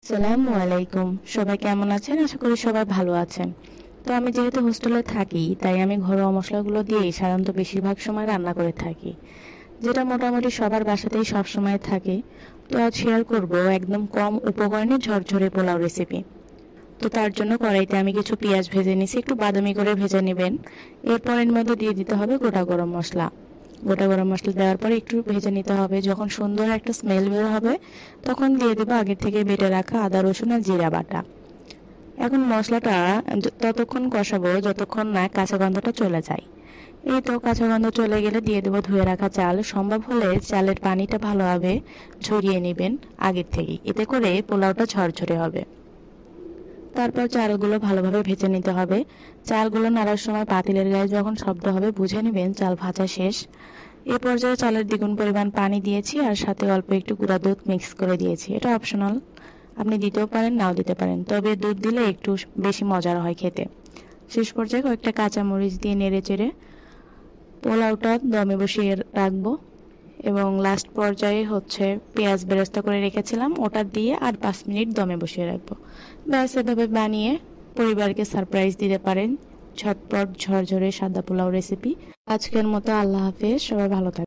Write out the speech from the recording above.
আসসালামু আলাইকুম। সবাই কেমন আছেন? আশা করি সবাই ভালো আছেন। তো আমি যেহেতু হোস্টেলে থাকি, তাই আমি ঘরোয়া মশলাগুলো দিয়েই সাধারণত বেশিরভাগ সময় রান্না করে থাকি, যেটা মোটামুটি সবার বাসাতেই সবসময় থাকে। তো আজ শেয়ার করব একদম কম উপকরণে ঝরঝরে পোলাও রেসিপি। তো তার জন্য কড়াইতে আমি কিছু পেঁয়াজ ভেজে নিছি, একটু বাদামি করে ভেজে নেবেন। এরপর এর মধ্যে দিয়ে দিতে হবে গোটা গরম মশলা। গোটা গরম মশলা দেওয়ার পরে একটু ভেজে নিতে হবে। যখন সুন্দর একটা স্মেল বের হবে, তখন দিয়ে দেবো আগে থেকে বেটে রাখা আদা রসুন আর জিরা বাটা। এখন মশলাটা ততক্ষণ কষাবো যতক্ষণ না কাঁচা গন্ধটা চলে যায়। এই তো কাঁচা গন্ধ চলে গেলে দিয়ে দেবো ধুয়ে রাখা চাল। সম্ভব হলে চালের পানিটা ভালোভাবে ঝরিয়ে নেবেন আগের থেকেই, এতে করে পোলাওটা ঝরঝরে হবে। তারপর চালগুলো ভালোভাবে ভেজে নিতে হবে। চালগুলো নাড়ার সময় পাতিলের গায়ে যখন শব্দ হবে বুঝে নেবেন চাল ভাজা শেষ। এ পর্যায়ে চালের দ্বিগুণ পরিমাণ পানি দিয়েছি আর সাথে অল্প একটু গুঁড়া দুধ মিক্স করে দিয়েছি। এটা অপশনাল, আপনি দিতেও পারেন নাও দিতে পারেন, তবে দুধ দিলে একটু বেশি মজার হয় খেতে। শেষ পর্যায়ে কয়েকটা কাঁচামরিচ দিয়ে নেড়ে চেড়ে পোলাওটা দমে বসিয়ে রাখবো। এবং লাস্ট পর্যায়ে পেঁয়াজ বেরেস্তা করে রেখেছিলাম, ওটা দিয়ে আর 5 মিনিট দমে বসিয়ে রাখবো। ব্যাস, এভাবে বানিয়ে পরিবারকে সারপ্রাইজ দিতে পারেন। ঝটপট ঝরঝরে সাদা পোলাও রেসিপি। আজকের মতো আল্লাহ হাফেজ, সবাই ভালো থাকবেন।